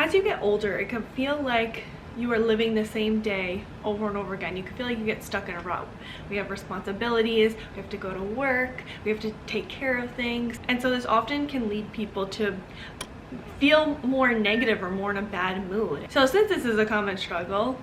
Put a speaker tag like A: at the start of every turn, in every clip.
A: as you get older, it can feel like you are living the same day over and over again. You can feel like you get stuck in a rut. We have responsibilities, we have to go to work, we have to take care of things. And so this often can lead people to feel more negative or more in a bad mood. So since this is a common struggle,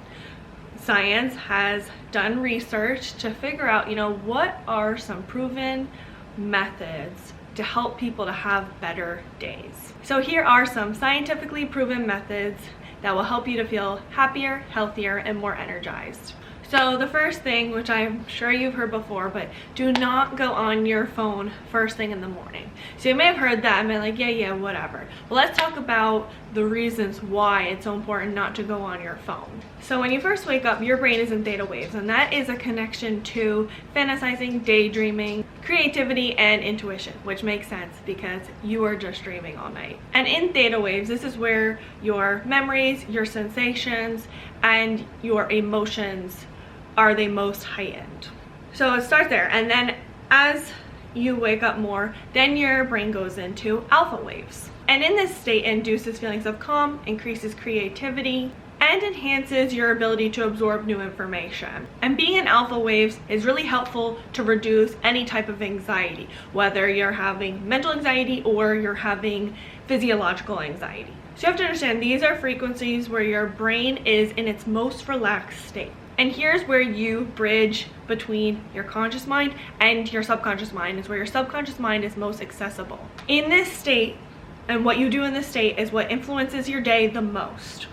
A: science has done research to figure out, what are some proven methods to help people to have better days. So here are some scientifically proven methods that will help you to feel happier, healthier, and more energized. So the first thing, which I'm sure you've heard before, but do not go on your phone first thing in the morning. So you may have heard that and been like, yeah, whatever. Well, let's talk about the reasons why it's so important not to go on your phone. So when you first wake up, your brain is in theta waves, and that is a connection to fantasizing, daydreaming, creativity, and intuition, which makes sense because you are just dreaming all night. And in theta waves, this is where your memories, your sensations, and your emotions are the most heightened. So it starts there, and then as you wake up more, then your brain goes into alpha waves. And in this state, it induces feelings of calm, increases creativity, and enhances your ability to absorb new information. And being in alpha waves is really helpful to reduce any type of anxiety, whether you're having mental anxiety or you're having physiological anxiety. So you have to understand, these are frequencies where your brain is in its most relaxed state. And here's where you bridge between your conscious mind and your subconscious mind, is where your subconscious mind is most accessible. In this state, and what you do in this state is what influences your day the most.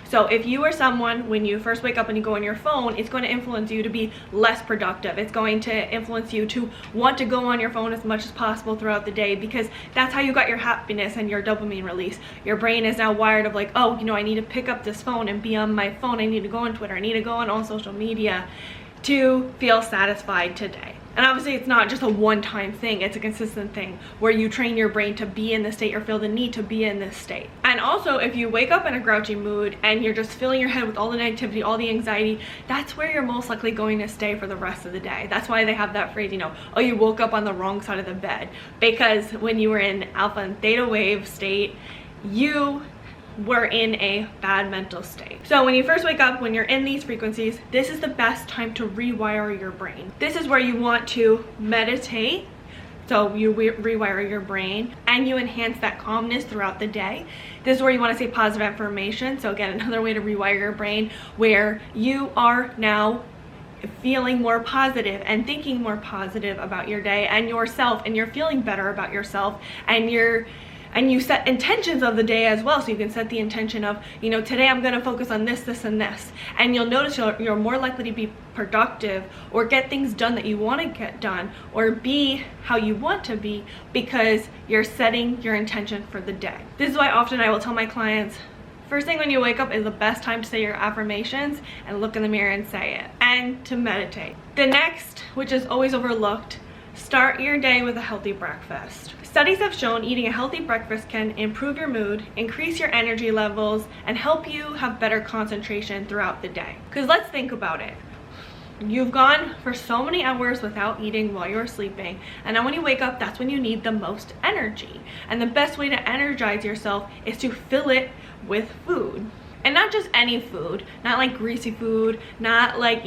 A: So if you are someone, when you first wake up and you go on your phone, it's going to influence you to be less productive. It's going to influence you to want to go on your phone as much as possible throughout the day, because that's how you got your happiness and your dopamine release. Your brain is now wired of like, oh, I need to pick up this phone and be on my phone. I need to go on Twitter. I need to go on all social media to feel satisfied today. And obviously it's not just a one-time thing, it's a consistent thing where you train your brain to be in this state or feel the need to be in this state. And also, if you wake up in a grouchy mood and you're just filling your head with all the negativity, all the anxiety, that's where you're most likely going to stay for the rest of the day. That's why they have that phrase, oh, you woke up on the wrong side of the bed. Because when you were in alpha and theta wave state, you were in a bad mental state. So when you first wake up, when you're in these frequencies, this is the best time to rewire your brain. This is where you want to meditate. So you rewire your brain and you enhance that calmness throughout the day. This is where you want to say positive affirmation. So again, another way to rewire your brain, where you are now feeling more positive and thinking more positive about your day and yourself, and you're feeling better about yourself, and you set intentions of the day as well. So you can set the intention of, today I'm going to focus on this, this, and this. And you'll notice you're more likely to be productive or get things done that you want to get done or be how you want to be, because you're setting your intention for the day. This is why often I will tell my clients, first thing when you wake up is the best time to say your affirmations and look in the mirror and say it, and to meditate. The next, which is always overlooked, start your day with a healthy breakfast. Studies have shown eating a healthy breakfast can improve your mood, increase your energy levels, and help you have better concentration throughout the day. Because let's think about it. You've gone for so many hours without eating while you're sleeping, and then when you wake up, that's when you need the most energy. And the best way to energize yourself is to fill it with food. And not just any food, not like greasy food, not like,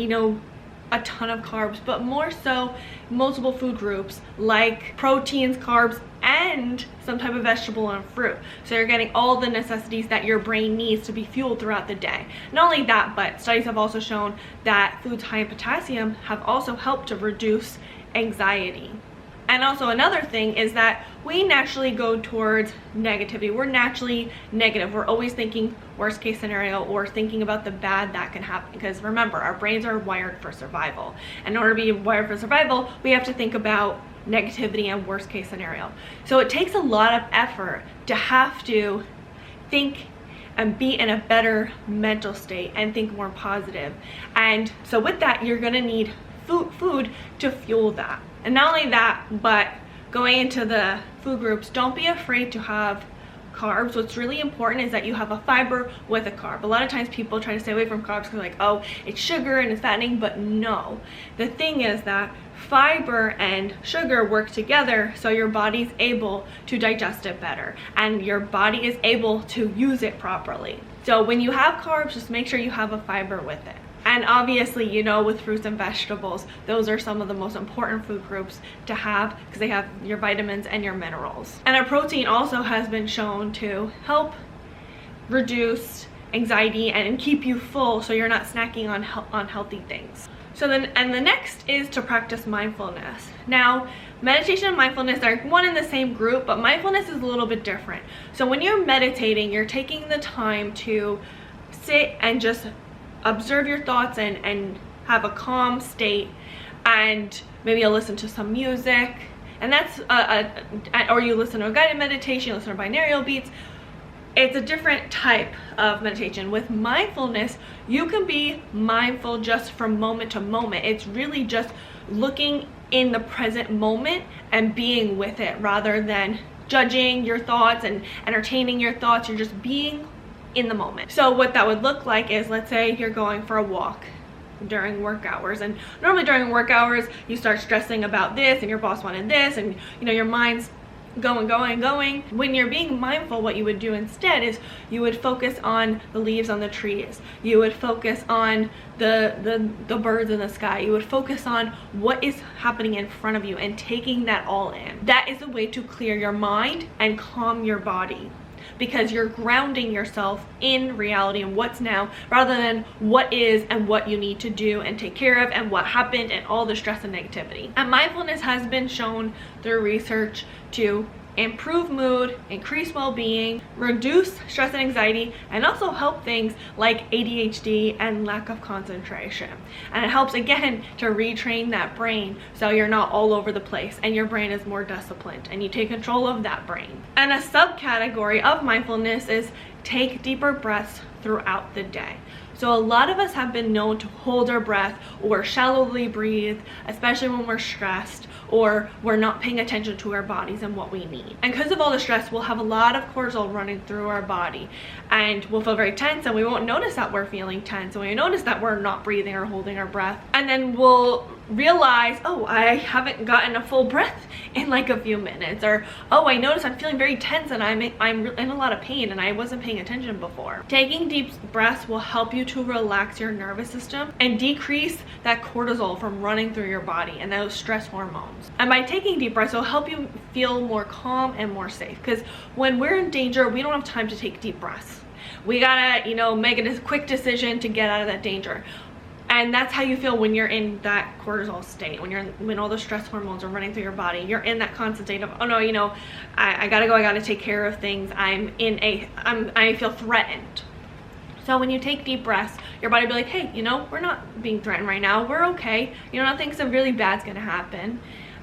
A: a ton of carbs, but more so multiple food groups like proteins, carbs, and some type of vegetable and fruit. So you're getting all the necessities that your brain needs to be fueled throughout the day. Not only that, but studies have also shown that foods high in potassium have also helped to reduce anxiety. And also another thing is that we naturally go towards negativity. We're naturally negative. We're always thinking worst case scenario or thinking about the bad that can happen. Because remember, our brains are wired for survival. And in order to be wired for survival, we have to think about negativity and worst case scenario. So it takes a lot of effort to have to think and be in a better mental state and think more positive. And so with that, you're gonna need food to fuel that. And not only that, but going into the food groups, don't be afraid to have carbs, what's really important is that you have a fiber with a carb. A lot of times people try to stay away from carbs because they're like, oh, it's sugar and it's fattening, but no. The thing is that fiber and sugar work together, so your body's able to digest it better and your body is able to use it properly. So when you have carbs, just make sure you have a fiber with it. And obviously, you know, with fruits and vegetables, those are some of the most important food groups to have because they have your vitamins and your minerals. And a protein also has been shown to help reduce anxiety and keep you full so you're not snacking on unhealthy things. So then, and the next is to practice mindfulness. Now, meditation and mindfulness are one in the same group, but mindfulness is a little bit different. So when you're meditating, you're taking the time to sit and just observe your thoughts and have a calm state, and maybe you'll listen to some music, and that's or you listen to a guided meditation, you listen to binaural beats. It's a different type of meditation. With mindfulness, you can be mindful just from moment to moment. It's really just looking in the present moment and being with it rather than judging your thoughts and entertaining your thoughts. You're just being in the moment. So what that would look like is, let's say you're going for a walk during work hours, and normally during work hours you start stressing about this and your boss wanted this, and you know your mind's going. When you're being mindful, what you would do instead is you would focus on the leaves on the trees, you would focus on the birds in the sky, you would focus on what is happening in front of you and taking that all in. That is a way to clear your mind and calm your body, because you're grounding yourself in reality and what's now rather than what is and what you need to do and take care of and what happened and all the stress and negativity. And mindfulness has been shown through research to improve mood, increase well-being, reduce stress and anxiety, and also help things like ADHD and lack of concentration. And it helps again to retrain that brain so you're not all over the place and your brain is more disciplined and you take control of that brain. And a subcategory of mindfulness is take deeper breaths throughout the day. So a lot of us have been known to hold our breath or shallowly breathe, especially when we're stressed or we're not paying attention to our bodies and what we need. And because of all the stress, we'll have a lot of cortisol running through our body and we'll feel very tense, and we won't notice that we're feeling tense, and we notice that we're not breathing or holding our breath. And then we'll realize, oh, I haven't gotten a full breath in like a few minutes, or oh, I notice I'm feeling very tense and I'm in a lot of pain and I wasn't paying attention before. Taking deep breaths will help you to relax your nervous system and decrease that cortisol from running through your body and those stress hormones. And by taking deep breaths, it'll help you feel more calm and more safe, because when we're in danger, we don't have time to take deep breaths. We gotta, you know, make a quick decision to get out of that danger. And that's how you feel when you're in that cortisol state, when all the stress hormones are running through your body. You're in that constant state of, oh no, you know, I gotta go, I gotta take care of things. I feel threatened. So when you take deep breaths, your body will be like, hey, you know, we're not being threatened right now. We're okay. You know, nothing so really bad's gonna happen.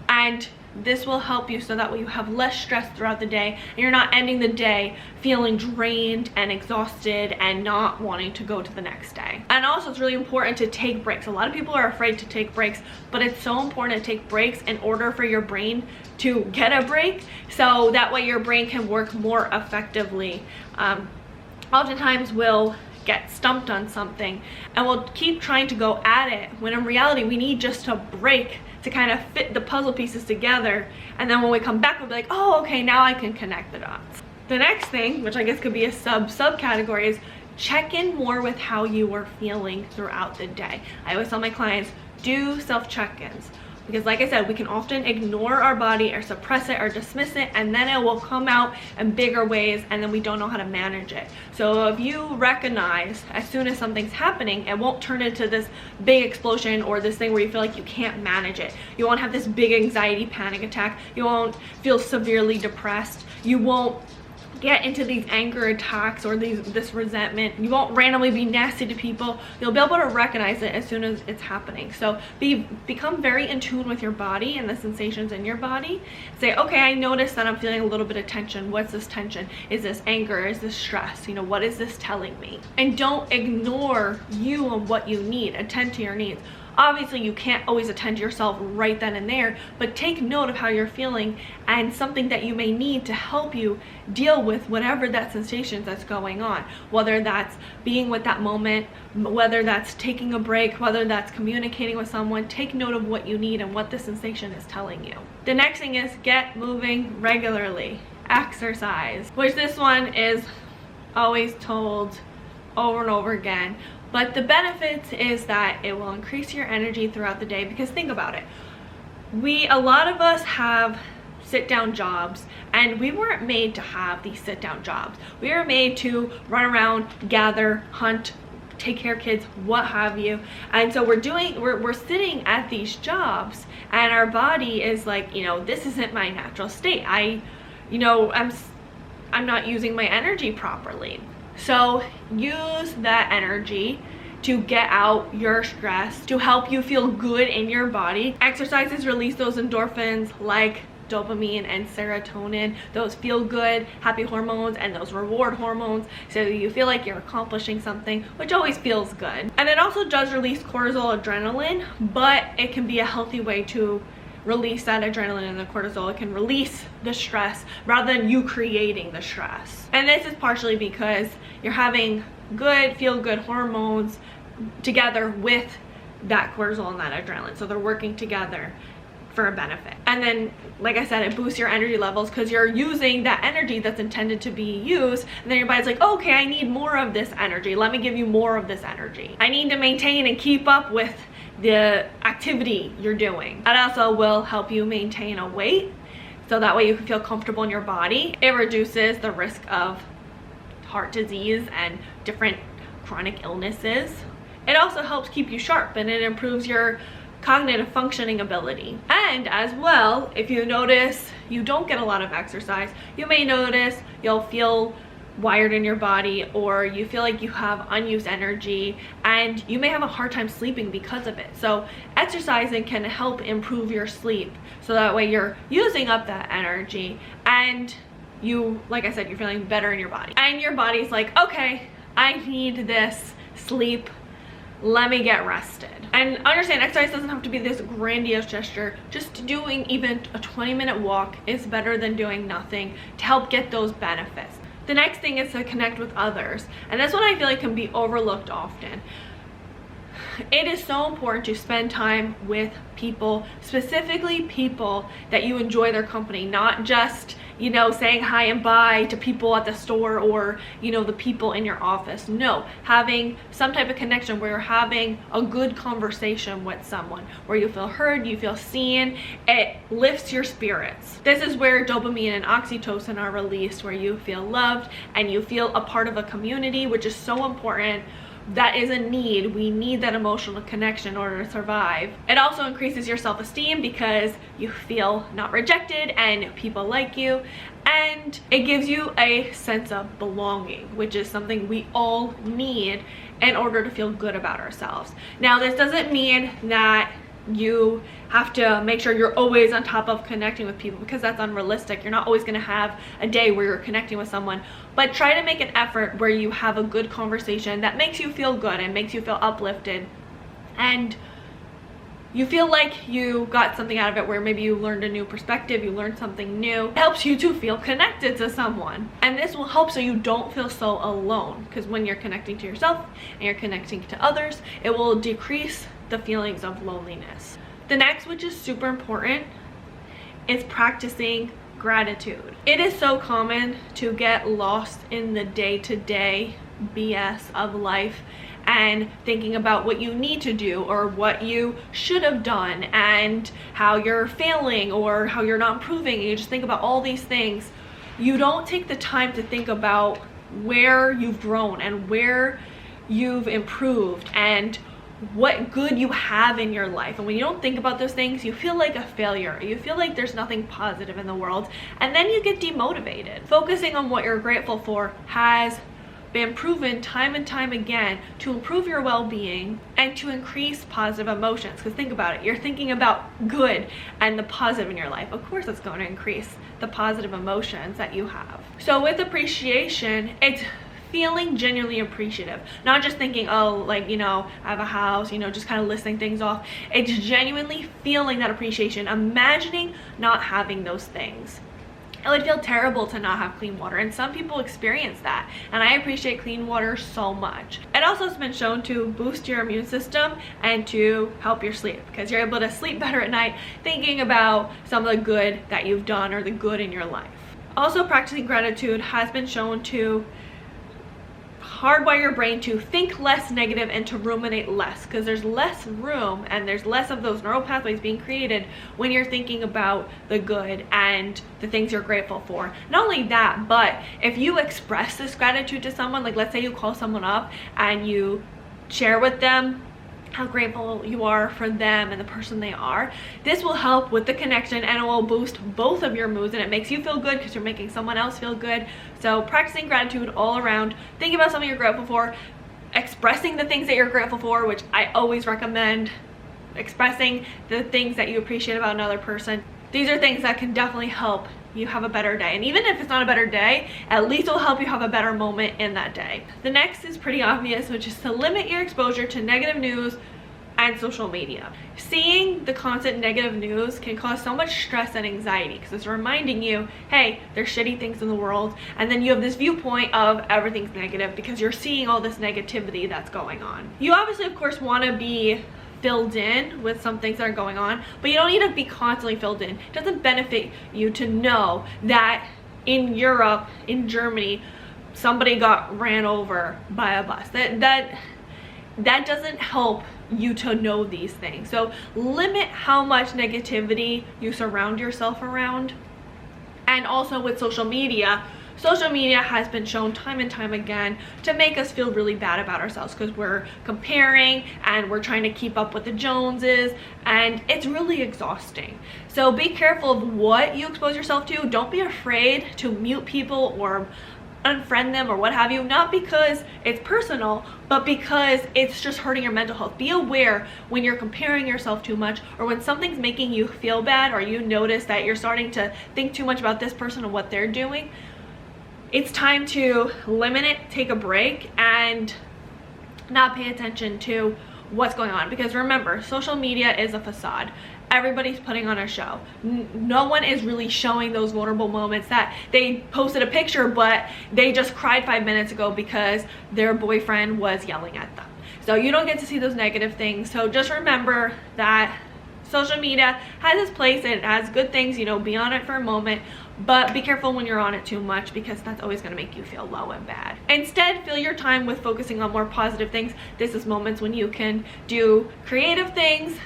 A: And this will help you so that way you have less stress throughout the day and you're not ending the day feeling drained and exhausted and not wanting to go to the next day. And also, it's really important to take breaks. A lot of people are afraid to take breaks, but it's so important to take breaks in order for your brain to get a break, so that way your brain can work more effectively. Oftentimes we'll get stumped on something and we'll keep trying to go at it, when in reality we need just a break to kind of fit the puzzle pieces together, and then when we come back we'll be like, oh, okay, now I can connect the dots. The next thing, which I guess could be a subcategory, is check in more with how you are feeling throughout the day. I always tell my clients, do self check-ins, because like I said, we can often ignore our body or suppress it or dismiss it, and then it will come out in bigger ways and then we don't know how to manage it. So if you recognize as soon as something's happening, it won't turn into this big explosion or this thing where you feel like you can't manage it. You won't have this big anxiety panic attack. You won't feel severely depressed. You won't get into these anger attacks or this resentment. You won't randomly be nasty to people. You'll be able to recognize it as soon as it's happening. So become very in tune with your body and the sensations in your body. Say, okay, I noticed that I'm feeling a little bit of tension. What's this tension? Is this anger? Is this stress? You know, what is this telling me? And don't ignore you and what you need. Attend to your needs. Obviously, you can't always attend to yourself right then and there, but take note of how you're feeling and something that you may need to help you deal with whatever that sensation that's going on, whether that's being with that moment, whether that's taking a break, whether that's communicating with someone. Take note of what you need and what the sensation is telling you. The next thing is get moving regularly. Exercise, which this one is always told over and over again, but the benefits is that it will increase your energy throughout the day. Because think about it, a lot of us have sit down jobs, and we weren't made to have these sit down jobs. We were made to run around, gather, hunt, take care of kids, what have you. And so we're sitting at these jobs, and our body is like, this isn't my natural state. I'm not using my energy properly. So use that energy to get out your stress, to help you feel good in your body. Exercises release those endorphins like dopamine and serotonin, those feel good, happy hormones, and those reward hormones, so you feel like you're accomplishing something, which always feels good. And it also does release cortisol, adrenaline, but it can be a healthy way to release that adrenaline and the cortisol. It can release the stress rather than you creating the stress. And this is partially because you're having good, feel good hormones together with that cortisol and that adrenaline, so they're working together for a benefit. And then, like I said, it boosts your energy levels because you're using that energy that's intended to be used, and then your body's like, okay, I need more of this energy, let me give you more of this energy. I need to maintain and keep up with the activity you're doing. It also will help you maintain a weight, so that way you can feel comfortable in your body. It reduces the risk of heart disease and different chronic illnesses. It also helps keep you sharp, and it improves your cognitive functioning ability. And as well, if you notice you don't get a lot of exercise, you may notice you'll feel wired in your body, or you feel like you have unused energy, and you may have a hard time sleeping because of it. So exercising can help improve your sleep, so that way you're using up that energy, and you, like I said, you're feeling better in your body, and your body's like, okay, I need this sleep, let me get rested. And understand, exercise doesn't have to be this grandiose gesture. Just doing even a 20-minute walk is better than doing nothing to help get those benefits. The next thing is to connect with others, and that's what I feel like can be overlooked often. It is so important to spend time with people, specifically people that you enjoy their company, not just, saying hi and bye to people at the store, or, the people in your office. No, having some type of connection where you're having a good conversation with someone, where you feel heard, you feel seen, it lifts your spirits. This is where dopamine and oxytocin are released, where you feel loved and you feel a part of a community, which is so important. That is a need. We need that emotional connection in order to survive. It also increases your self-esteem because you feel not rejected and people like you, and it gives you a sense of belonging, which is something we all need in order to feel good about ourselves. Now, this doesn't mean that you have to make sure you're always on top of connecting with people, because that's unrealistic. You're not always going to have a day where you're connecting with someone, but try to make an effort where you have a good conversation that makes you feel good and makes you feel uplifted, and you feel like you got something out of it, where maybe you learned a new perspective, you learned something new. It helps you to feel connected to someone, and this will help so you don't feel so alone, because when you're connecting to yourself and you're connecting to others, it will decrease the feelings of loneliness. The next, which is super important, is practicing gratitude. It is so common to get lost in the day-to-day BS of life and thinking about what you need to do or what you should have done and how you're failing or how you're not improving. You just think about all these things. You don't take the time to think about where you've grown and where you've improved and what good you have in your life. And when you don't think about those things, you feel like a failure. You feel like there's nothing positive in the world, and then you get demotivated. Focusing on what you're grateful for has been proven time and time again to improve your well-being and to increase positive emotions. Because think about it, you're thinking about good and the positive in your life. Of course it's going to increase the positive emotions that you have. So with appreciation, it's feeling genuinely appreciative, not just thinking, oh, like, you know, I have a house, you know, just kind of listing things off. It's genuinely feeling that appreciation, imagining not having those things. It would feel terrible to not have clean water, and some people experience that, and I appreciate clean water so much. It also has been shown to boost your immune system and to help your sleep, because you're able to sleep better at night thinking about some of the good that you've done or the good in your life. Also, practicing gratitude has been shown to hardwire your brain to think less negative and to ruminate less, because there's less room and there's less of those neural pathways being created when you're thinking about the good and the things you're grateful for. Not only that, but if you express this gratitude to someone, like let's say you call someone up and you share with them how grateful you are for them and the person they are, this will help with the connection and it will boost both of your moods, and it makes you feel good because you're making someone else feel good. So practicing gratitude all around, thinking about something you're grateful for, expressing the things that you're grateful for, which I always recommend, expressing the things that you appreciate about another person. These are things that can definitely help you have a better day. And even if it's not a better day, at least it'll help you have a better moment in that day. The next is pretty obvious, which is to limit your exposure to negative news and social media. Seeing the constant negative news can cause so much stress and anxiety because it's reminding you, hey, there's shitty things in the world, and then you have this viewpoint of everything's negative because you're seeing all this negativity that's going on. You obviously, of course, want to be filled in with some things that are going on, but you don't need to be constantly filled in. It doesn't benefit you to know that in Europe, in Germany, somebody got ran over by a bus. That doesn't help you to know these things. So limit how much negativity you surround yourself around. And also with social media has been shown time and time again to make us feel really bad about ourselves because we're comparing and we're trying to keep up with the Joneses, and it's really exhausting. So be careful of what you expose yourself to. Don't be afraid to mute people or unfriend them or what have you, not because it's personal, but because it's just hurting your mental health. Be aware when you're comparing yourself too much, or when something's making you feel bad, or you notice that you're starting to think too much about this person and what they're doing. It's time to limit it, take a break, and not pay attention to what's going on. Because remember, social media is a facade. Everybody's putting on a show. No one is really showing those vulnerable moments that they posted a picture, but they just cried 5 minutes ago because their boyfriend was yelling at them. So you don't get to see those negative things. So just remember that social media has its place. It has good things, you know, be on it for a moment, but be careful when you're on it too much because that's always going to make you feel low and bad. Instead, fill your time with focusing on more positive things. This is moments when you can do creative things,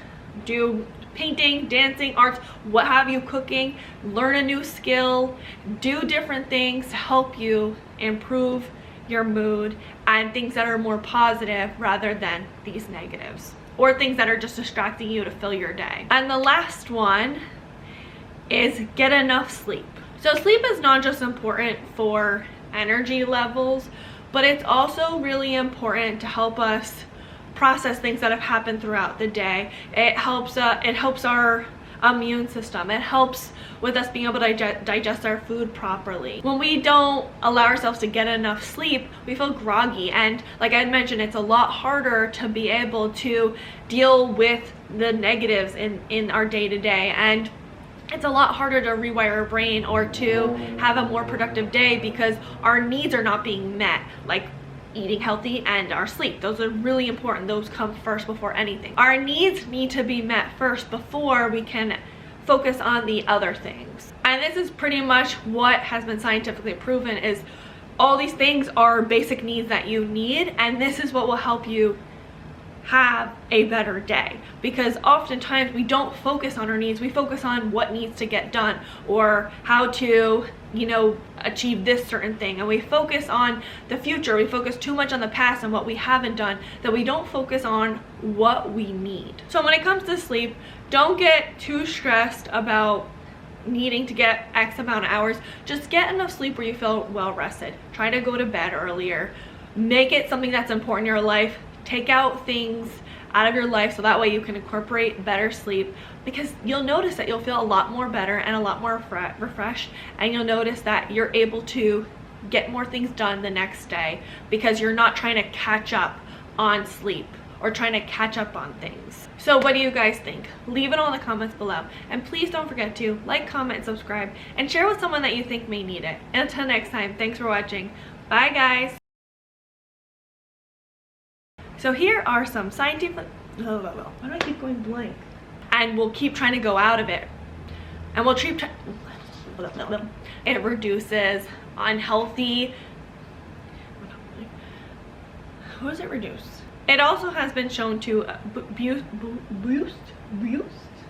A: do painting, dancing, arts, what have you, cooking, learn a new skill, do different things to help you improve your mood and things that are more positive rather than these negatives or things that are just distracting you to fill your day. And the last one is get enough sleep. So sleep is not just important for energy levels, but it's also really important to help us process things that have happened throughout the day. It helps our immune system. It helps with us being able to digest our food properly. When we don't allow ourselves to get enough sleep, we feel groggy, and like I mentioned, it's a lot harder to be able to deal with the negatives in our day-to-day, and it's a lot harder to rewire our brain or to have a more productive day because our needs are not being met, like eating healthy and our sleep. Those are really important. Those come first before anything. Our needs need to be met first before we can focus on the other things. And this is pretty much what has been scientifically proven, is all these things are basic needs that you need, and this is what will help you have a better day. Because oftentimes we don't focus on our needs, we focus on what needs to get done or how to, you know, achieve this certain thing, and we focus on the future. We focus too much on the past and what we haven't done, that we don't focus on what we need. So when it comes to sleep, don't get too stressed about needing to get X amount of hours. Just get enough sleep where you feel well rested. Try to go to bed earlier. Make it something that's important in your life. Take out things out of your life so that way you can incorporate better sleep, because you'll notice that you'll feel a lot more better and a lot more refreshed, and you'll notice that you're able to get more things done the next day because you're not trying to catch up on sleep or trying to catch up on things. So what do you guys think? Leave it all in the comments below. And please don't forget to like, comment, and subscribe, and share with someone that you think may need it. Until next time, thanks for watching. Bye guys. So here are some scientific, why do I keep going blank? And we'll keep trying to go out of it. And we'll keep it reduces unhealthy, what does it reduce? It also has been shown to boost